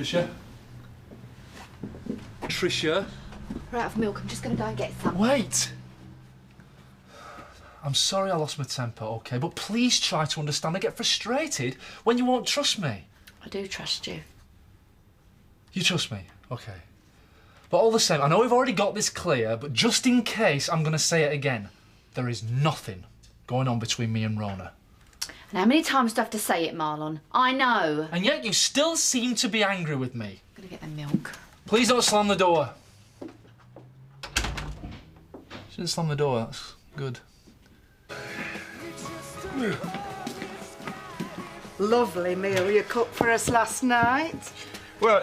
Tricia? Tricia? We're out of milk. I'm just going to go and get some. Wait! I'm sorry I lost my temper, OK? But please try to understand. I get frustrated when you won't trust me. I do trust you. You trust me? OK. But all the same, I know we've already got this clear, but just in case, I'm going to say it again. There is nothing going on between me and Rona. And how many times do I have to say it, Marlon? I know. And yet you still seem to be angry with me. I'm going to get the milk. Please don't slam the door. She didn't slam the door, that's good. Lovely meal you cooked for us last night. Well,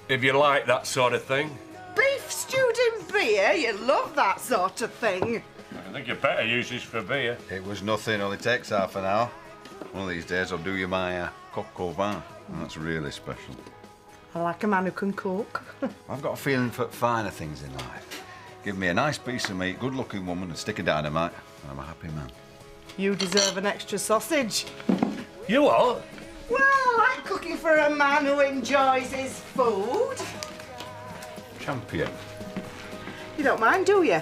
if you like that sort of thing. Beef stewed in beer? You love that sort of thing. I think you better use this for beer. It was nothing, only takes half an hour. One of these days I'll do you my coq au vin, and that's really special. I like a man who can cook. I've got a feeling for finer things in life. Give me a nice piece of meat, good-looking woman, and stick of dynamite, and I'm a happy man. You deserve an extra sausage. You what? Well, I like cooking for a man who enjoys his food. Champion. You don't mind, do you?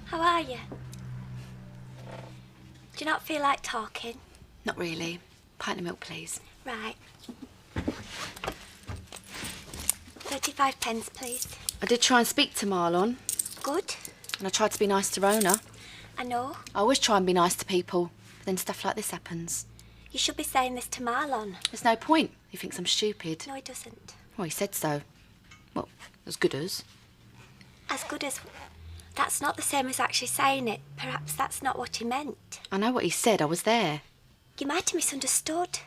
How are you? Do you not feel like talking? Not really. Pint of milk, please. Right. 35p, please. I did try and speak to Marlon. Good. And I tried to be nice to Rona. I know. I always try and be nice to people. But then stuff like this happens. You should be saying this to Marlon. There's no point. He thinks I'm stupid. No, he doesn't. Well, he said so. Well, as good as. As good as... That's not the same as actually saying it. Perhaps that's not what he meant. I know what he said. I was there. You might have misunderstood.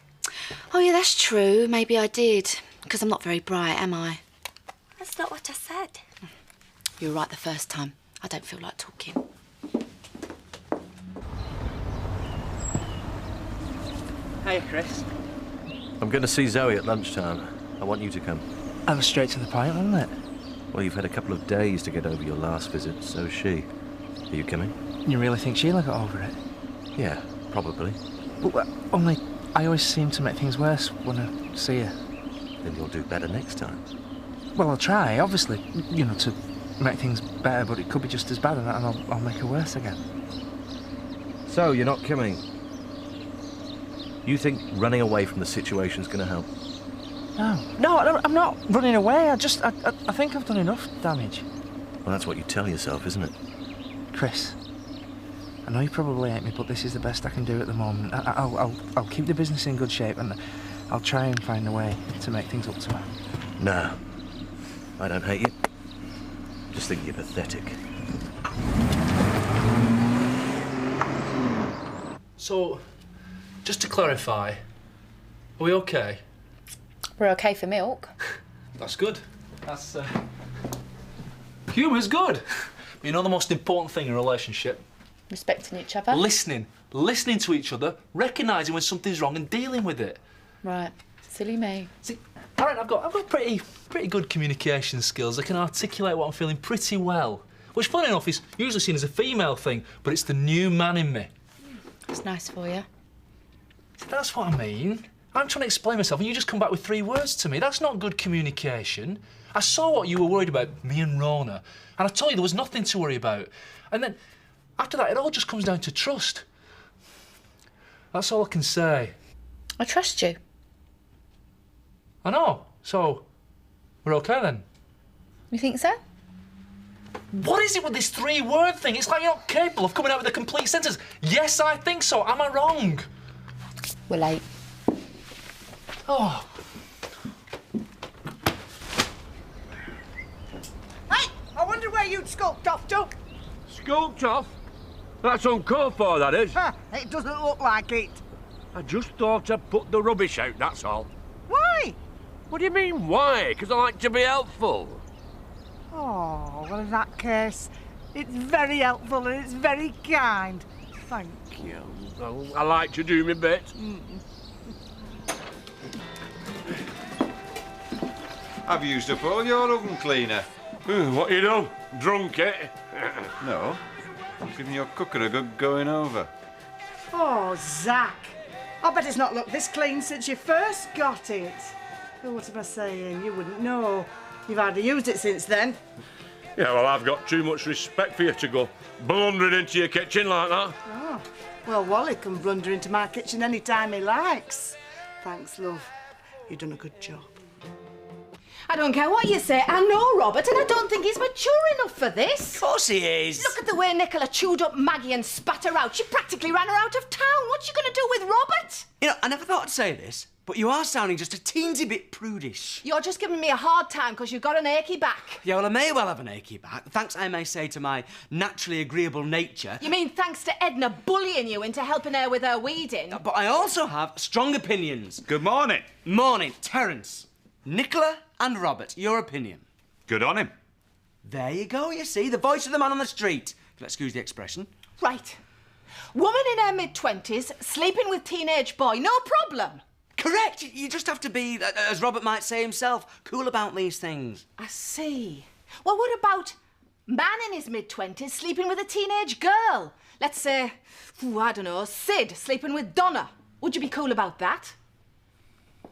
Oh, yeah, that's true. Maybe I did. Because I'm not very bright, am I? That's not what I said. You were right the first time. I don't feel like talking. Hey, Chris. I'm going to see Zoe at lunchtime. I want you to come. That was straight to the point, wasn't it? Well, you've had a couple of days to get over your last visit, so's she. Are you coming? You really think Sheila got over it? Yeah, probably. But, only I always seem to make things worse when I see her. Then you'll do better next time. Well, I'll try, obviously, you know, to make things better, but it could be just as bad, and I'll make her worse again. So, you're not coming? You think running away from the situation's going to help? No, I'm not running away. I think I've done enough damage. Well, that's what you tell yourself, isn't it? Chris, I know you probably hate me, but this is the best I can do at the moment. I'll keep the business in good shape, and I'll try and find a way to make things up to her. No, I don't hate you. Just think you're pathetic. So, just to clarify, are we okay? We're okay for milk. That's good. That's, humour's good. But you know the most important thing in a relationship? Respecting each other. Listening. Listening to each other, recognising when something's wrong and dealing with it. Right. Silly me. See, I reckon I've got pretty good communication skills. I can articulate what I'm feeling pretty well. Which, funny enough, is usually seen as a female thing, but it's the new man in me. It's nice for you. See, that's what I mean. I'm trying to explain myself, and you just come back with 3 words to me. That's not good communication. I saw what you were worried about, me and Rona, and I told you there was nothing to worry about. And then, after that, it all just comes down to trust. That's all I can say. I trust you. I know. So, we're okay then? You think so? What is it with this 3-word thing? It's like you're not capable of coming out with a complete sentence. Yes, I think so. Am I wrong? We're late. Oh. Hey, I wonder where you'd skulked off to. Skulked off? That's uncalled for, that is. It doesn't look like it. I just thought I'd put the rubbish out, that's all. Why? What do you mean, why? Because I like to be helpful. Oh, well, in that case, it's very helpful and it's very kind. Thank you. Well, I like to do my bit. I've used up all your oven cleaner. What you done? Drunk it? No. I'm giving your cooker a good going over. Oh, Zach. I bet it's not looked this clean since you first got it. Oh, what am I saying? You wouldn't know. You've hardly used it since then. Yeah, well, I've got too much respect for you to go blundering into your kitchen like that. Oh, well, Wally can blunder into my kitchen any time he likes. Thanks, love. You've done a good job. I don't care what you say. I know Robert, and I don't think he's mature enough for this. Of course he is. Look at the way Nicola chewed up Maggie and spat her out. She practically ran her out of town. What's she going to do with Robert? You know, I never thought I'd say this, but you are sounding just a teensy bit prudish. You're just giving me a hard time because you've got an achy back. Yeah, well, I may well have an achy back, thanks, I may say, to my naturally agreeable nature. You mean thanks to Edna bullying you into helping her with her weeding? But I also have strong opinions. Good morning. Morning, Terence. Nicola and Robert, your opinion? Good on him. There you go, you see, the voice of the man on the street. If you'll excuse the expression. Right. Woman in her mid-20s, sleeping with teenage boy, no problem. Correct. You just have to be, as Robert might say himself, cool about these things. I see. Well, what about man in his mid-20s sleeping with a teenage girl? Let's say, I don't know, Sid sleeping with Donna. Would you be cool about that?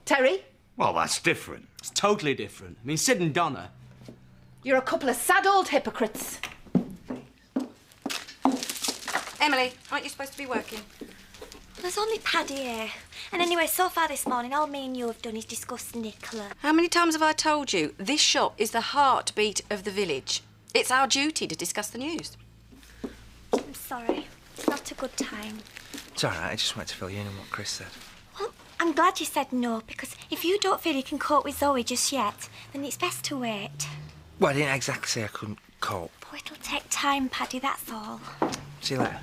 Terry? Well, that's different. It's totally different. I mean, Sid and Donna. You're a couple of sad old hypocrites. Emily, aren't you supposed to be working? There's only Paddy here. And anyway, so far this morning, all me and you have done is discuss Nicola. How many times have I told you? This shop is the heartbeat of the village. It's our duty to discuss the news. I'm sorry. It's not a good time. It's all right, I just wanted to fill you in on what Chris said. Well, I'm glad you said no, because if you don't feel you can cope with Zoe just yet, then it's best to wait. Well, I didn't exactly say I couldn't cope. Oh, it'll take time, Paddy, that's all. See you later.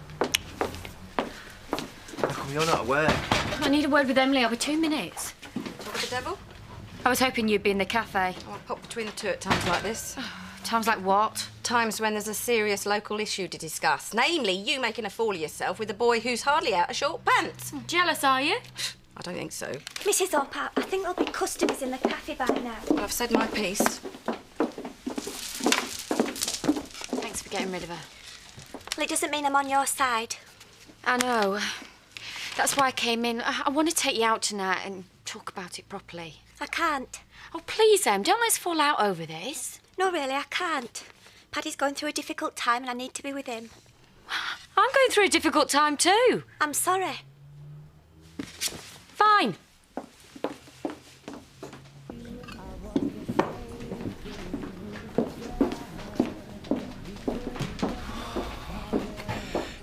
How come you're not at work? I need a word with Emily. I'll be 2 minutes. What with the devil? I was hoping you'd be in the cafe. Oh, I pop between the two at times like this. Times like what? Times when there's a serious local issue to discuss. Namely, you making a fool of yourself with a boy who's hardly out of short pants. Jealous, are you? I don't think so. Mrs. Oppart, I think there'll be customers in the cafe by now. Well, I've said my piece. Thanks for getting rid of her. Well, it doesn't mean I'm on your side. I know. That's why I came in. I want to take you out tonight and talk about it properly. I can't. Oh, please, Em, don't let's fall out over this. No, really, I can't. Paddy's going through a difficult time and I need to be with him. I'm going through a difficult time too. I'm sorry. Fine.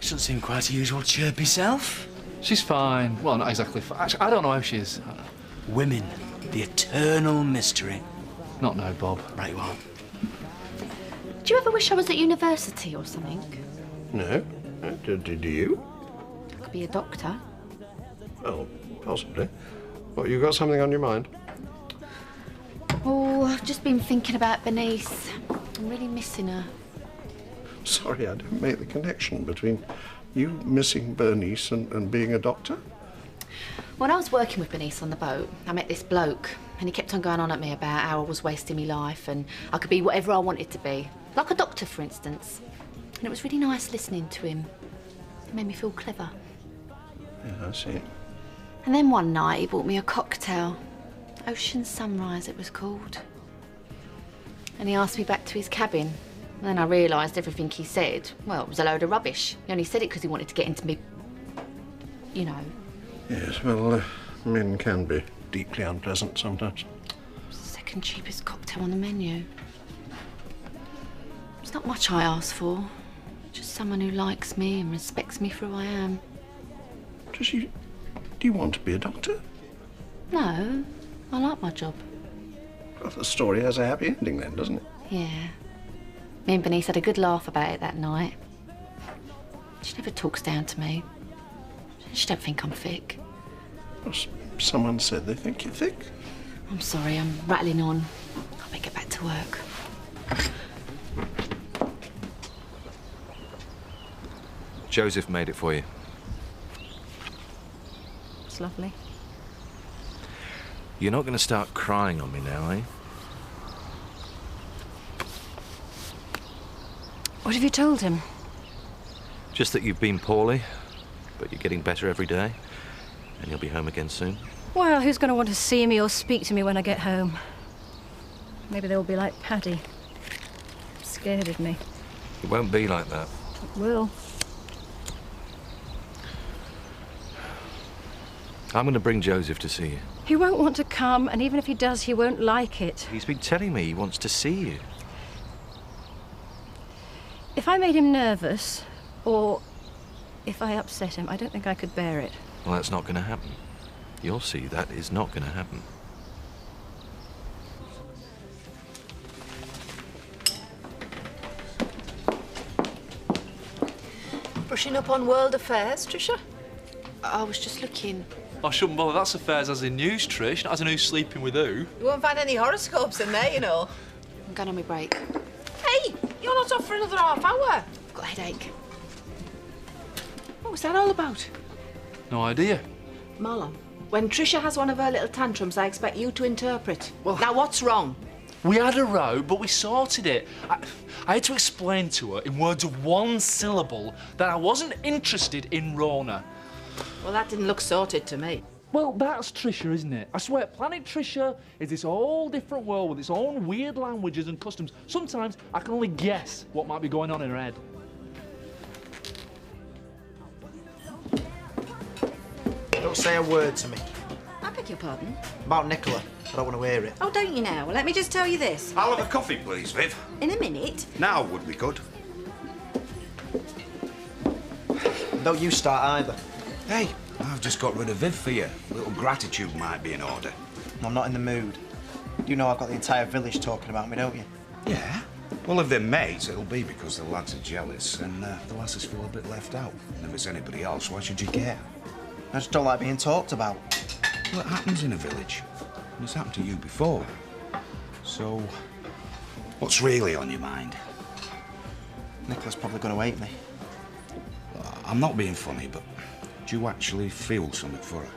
She doesn't seem quite a usual chirpy self. She's fine. Well, not exactly fine. Actually, I don't know how she is. Women, the eternal mystery. Not now, Bob. Right you are. Do you ever wish I was at university or something? No. Do you? I could be a doctor. Well, possibly. What, you got something on your mind? Oh, I've just been thinking about Bernice. I'm really missing her. Sorry, I don't make the connection between you missing Bernice and being a doctor. When I was working with Bernice on the boat, I met this bloke, and he kept on going on at me about how I was wasting my life and I could be whatever I wanted to be. Like a doctor, for instance. And it was really nice listening to him. It made me feel clever. Yeah, I see. And then one night he bought me a cocktail. Ocean Sunrise it was called. And he asked me back to his cabin. And then I realised everything he said, well, it was a load of rubbish. He only said it because he wanted to get into me, you know. Yes, well, men can be deeply unpleasant sometimes. Second cheapest cocktail on the menu. It's not much I ask for. Just someone who likes me and respects me for who I am. Do you want to be a doctor? No, I like my job. Well, the story has a happy ending then, doesn't it? Yeah. Me and Bernice had a good laugh about it that night. She never talks down to me. She don't think I'm thick. Well, someone said they think you're thick. I'm sorry, I'm rattling on. I better get back to work. Joseph made it for you. It's lovely. You're not going to start crying on me now, eh? What have you told him? Just that you've been poorly, but you're getting better every day, and you'll be home again soon. Well, who's going to want to see me or speak to me when I get home? Maybe they'll be like Paddy. Scared of me. It won't be like that. It will. I'm going to bring Joseph to see you. He won't want to come, and even if he does, he won't like it. He's been telling me he wants to see you. If I made him nervous, or if I upset him, I don't think I could bear it. Well, that's not going to happen. You'll see that is not going to happen. Brushing up on world affairs, Trisha? I was just looking. I shouldn't bother. That's affairs as in news, Trish, not as in who's sleeping with who. You won't find any horoscopes in there, you know. I'm going on my break. Hey, you're not off for another half hour. I've got a headache. What was that all about? No idea. Marlon, when Trisha has one of her little tantrums, I expect you to interpret. Well, now, what's wrong? We had a row, but we sorted it. I had to explain to her in words of one syllable that I wasn't interested in Rona. Well, that didn't look sorted to me. Well, that's Trisha, isn't it? I swear, Planet Trisha is this whole different world with its own weird languages and customs. Sometimes I can only guess what might be going on in her head. Don't say a word to me. I beg your pardon? About Nicola. I don't want to hear it. Oh, don't you now? Well, let me just tell you this. I'll have a coffee, please, Viv. In a minute. Now would be good. Don't you start either. Hey, I've just got rid of Viv for you. A little gratitude might be in order. I'm not in the mood. You know I've got the entire village talking about me, don't you? Yeah? Well, if they're mates, it'll be because the lads are jealous and the lasses feel a bit left out. And if it's anybody else, why should you care? I just don't like being talked about. Well, it happens in a village. And it's happened to you before. So, what's really on your mind? Nicola's probably going to hate me. I'm not being funny, but do you actually feel something for her?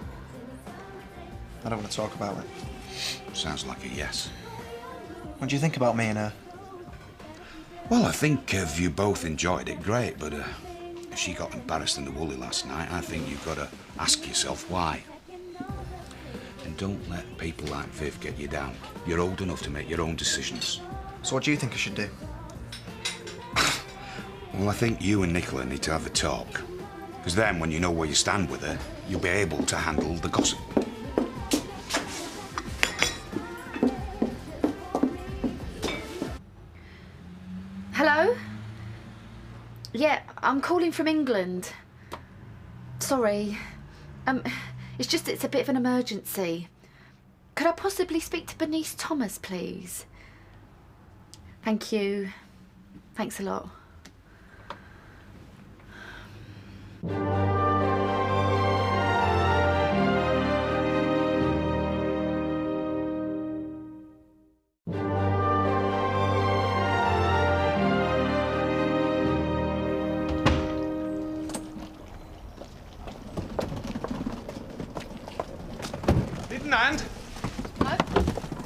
I don't want to talk about it. Sounds like a yes. What do you think about me and her? Well, I think if you both enjoyed it, great, but if she got embarrassed in the woolly last night, I think you've got to ask yourself why. And don't let people like Viv get you down. You're old enough to make your own decisions. So what do you think I should do? Well, I think you and Nicola need to have a talk. Because then, when you know where you stand with her, you'll be able to handle the gossip. Hello? Yeah, I'm calling from England. Sorry. It's a bit of an emergency. Could I possibly speak to Bernice Thomas, please? Thank you. Thanks a lot. Didn't hand? No.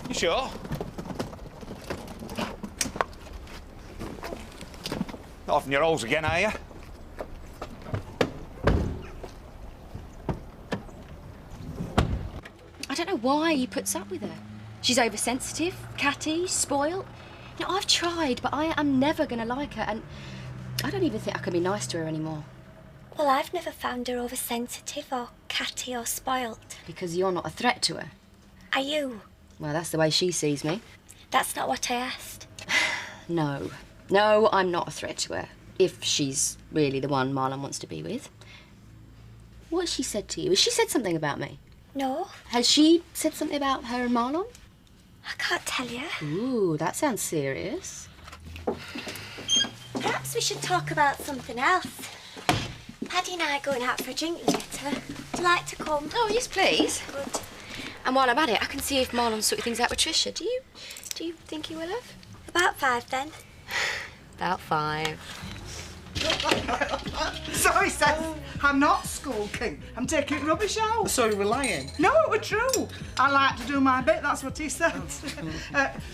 You sure? Not off in your holes again, are you? I don't know why he puts up with her. She's oversensitive, catty, spoilt. You know, I've tried, but I am never going to like her, and I don't even think I can be nice to her anymore. Well, I've never found her oversensitive or catty or spoilt. Because you're not a threat to her. Are you? Well, that's the way she sees me. That's not what I asked. No. No, I'm not a threat to her. If she's really the one Marlon wants to be with. What has she said to you? Has she said something about me? No. Has she said something about her and Marlon? I can't tell you. Ooh, that sounds serious. Perhaps we should talk about something else. Paddy and I are going out for a drink later. Would you like to come? Oh, yes, please. Good. And while I'm at it, I can see if Marlon's sorting things out with Trisha. Do you think he will have? About 5 then. About 5. So he says, I'm not skulking. I'm taking rubbish out. So you were lying? No, it was true. I like to do my bit, that's what he said.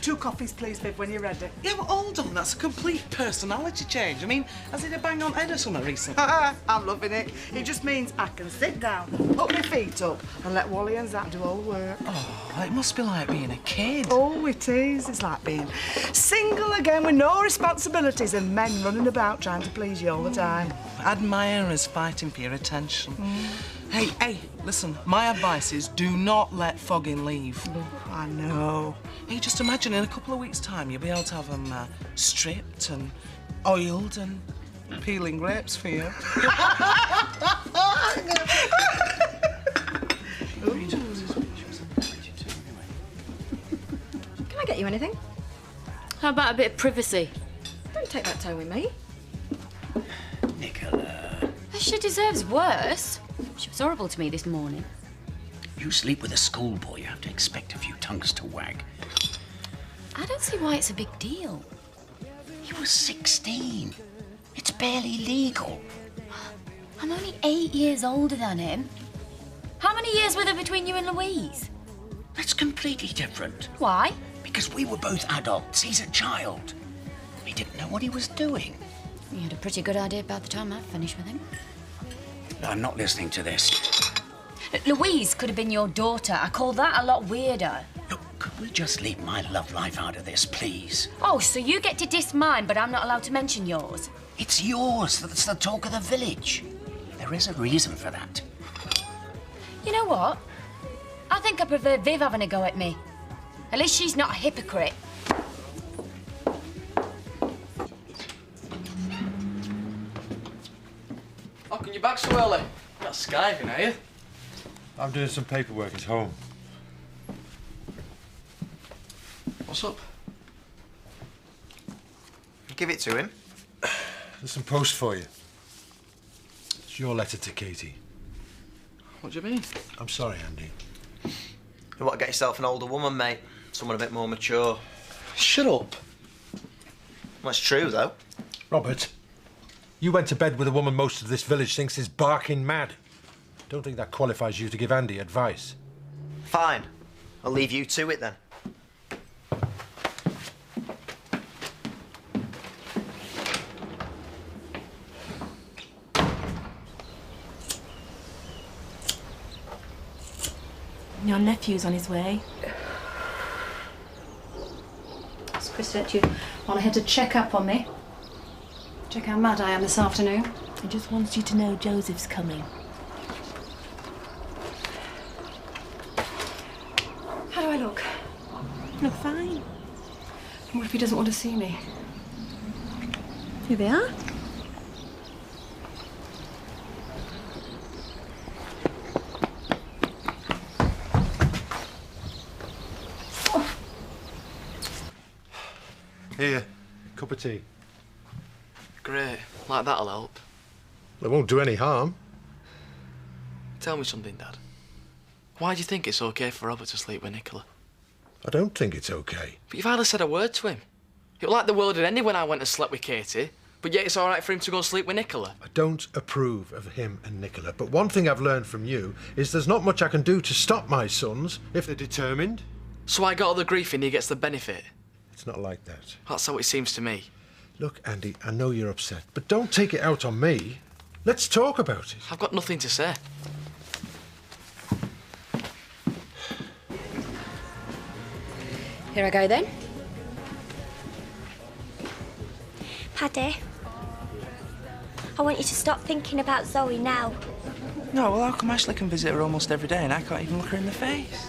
2 coffees, please, Viv, when you're ready. Yeah, but hold on, that's a complete personality change. I mean, has he a bang on head or something recently? I'm loving it. It just means I can sit down, put my feet up, and let Wally and Zach do all the work. Oh, it must be like being a kid. Oh, it is. It's like being single again with no responsibilities and men running about trying to please you all the time. Admirers fighting for your attention. Hey, listen, my advice is do not let Foggin leave. I know. Hey, just imagine in a couple of weeks' time you'll be able to have them stripped and oiled and peeling grapes for you. Can I get you anything? How about a bit of privacy? Don't take that tone with me. Nicola. She deserves worse. She was horrible to me this morning. You sleep with a schoolboy, you have to expect a few tongues to wag. I don't see why it's a big deal. He was 16. It's barely legal. I'm only 8 years older than him. How many years were there between you and Louise? That's completely different. Why? Because we were both adults. He's a child. He didn't know what he was doing. You had a pretty good idea by the time I finished with him. I'm not listening to this. Louise could have been your daughter. I call that a lot weirder. Look, could we just leave my love life out of this, please? Oh, so you get to diss mine, but I'm not allowed to mention yours? It's yours. That's the talk of the village. There is a reason for that. You know what? I think I prefer Viv having a go at me. At least she's not a hypocrite. How come you're back so early? You're not skiving, are you? I'm doing some paperwork at home. What's up? Give it to him. There's some post for you. It's your letter to Katie. What do you mean? I'm sorry, Andy. You want to get yourself an older woman, mate. Someone a bit more mature. Shut up. Well, it's true, though. Robert, you went to bed with a woman most of this village thinks is barking mad. Don't think that qualifies you to give Andy advice. Fine. I'll leave you to it, then. Your nephew's on his way. So Chris said you want to head to check up on me. Check how mad I am this afternoon. He just wants you to know Joseph's coming. How do I look? Look fine. What if he doesn't want to see me? Here they are. Here, cup of tea. Great. Like that'll help. It won't do any harm. Tell me something, Dad. Why do you think it's okay for Robert to sleep with Nicola? I don't think it's okay. But you've hardly said a word to him. It was like the world had ended when I went and slept with Katie, but yet it's all right for him to go and sleep with Nicola. I don't approve of him and Nicola, but one thing I've learned from you is there's not much I can do to stop my sons if they're determined. So I got all the grief and he gets the benefit? It's not like that. That's how it seems to me. Look, Andy, I know you're upset, but don't take it out on me. Let's talk about it. I've got nothing to say. Here I go then. Paddy, I want you to stop thinking about Zoe now. No, well, how come Ashley can visit her almost every day and I can't even look her in the face?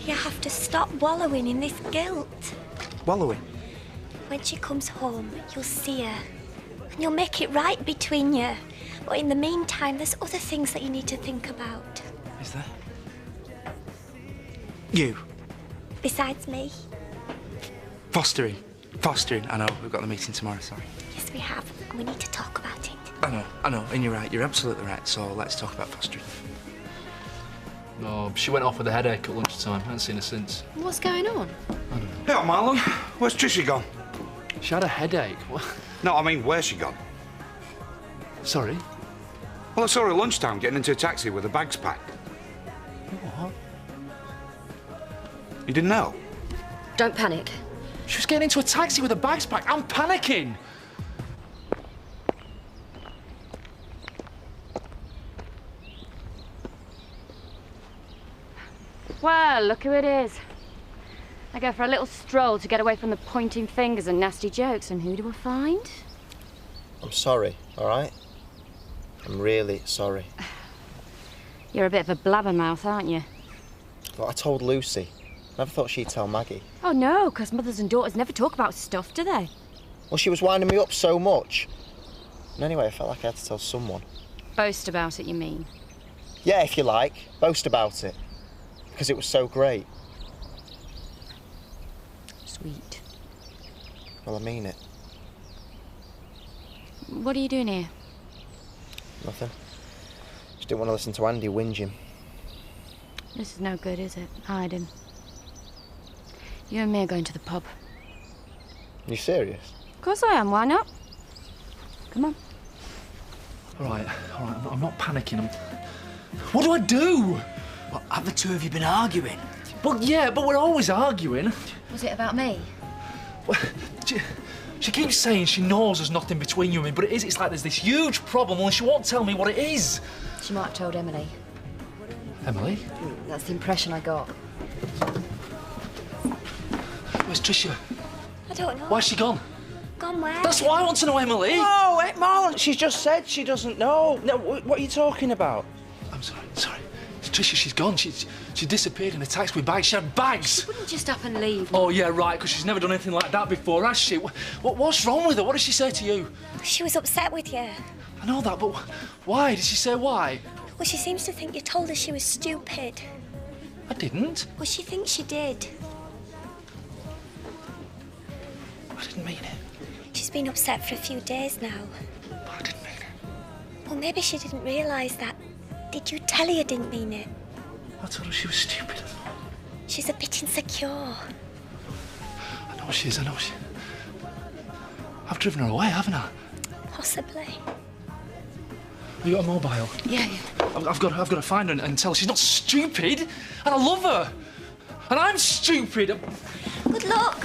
You have to stop wallowing in this guilt. Wallowing? When she comes home, you'll see her. And you'll make it right between you. But in the meantime, there's other things that you need to think about. Is there? You? Besides me. Fostering. Fostering. I know, we've got the meeting tomorrow, sorry. Yes, we have. And we need to talk about it. I know, and you're right. You're absolutely right. So let's talk about fostering. No, she went off with a headache at lunchtime. I haven't seen her since. What's going on? Hey, Marlon, where's Trisha gone? She had a headache. What? No, I mean, where's she gone? Sorry? Well, I saw her at lunchtime getting into a taxi with her bags packed. What? You didn't know? Don't panic. She was getting into a taxi with her bags packed. I'm panicking. Well, look who it is. I go for a little stroll to get away from the pointing fingers and nasty jokes, and who do I find? I'm sorry, all right? I'm really sorry. You're a bit of a blabbermouth, aren't you? Well, I told Lucy. Never thought she'd tell Maggie. Oh, no, because mothers and daughters never talk about stuff, do they? Well, she was winding me up so much. And anyway, I felt like I had to tell someone. Boast about it, you mean? Yeah, if you like. Boast about it. Because it was so great. Sweet. Well, I mean it. What are you doing here? Nothing. Just didn't want to listen to Andy whinge him. This is no good, is it? Hiding. You and me are going to the pub. You serious? Of course I am, why not? Come on. All right, I'm not panicking. What do I do? What, have the two of you been arguing? Well, yeah, but we're always arguing. Was it about me? Well, she keeps saying she knows there's nothing between you and me, but it is. It's like there's this huge problem, and she won't tell me what it is. She might have told Emily. Emily? That's the impression I got. Where's Tricia? I don't know. Why's she gone? Gone where? That's what I want to know, Emily. No, Marlon, she's just said she doesn't know. No, what are you talking about? I'm sorry. It's Tricia, she's gone. She disappeared in a taxi with bags. She had bags. She wouldn't just up and leave. Oh, yeah, right, because she's never done anything like that before, has she? What's wrong with her? What did she say to you? She was upset with you. I know that, but why? Did she say why? Well, she seems to think you told her she was stupid. I didn't. Well, she thinks she did. I didn't mean it. She's been upset for a few days now. I didn't mean it. Well, maybe she didn't realise that. Did you tell her you didn't mean it? I told her she was stupid. She's a bit insecure. I know she is, I know she... I've driven her away, haven't I? Possibly. Have you got a mobile? Yeah. I've got to find her and tell her she's not stupid, and I love her. And I'm stupid. Good luck.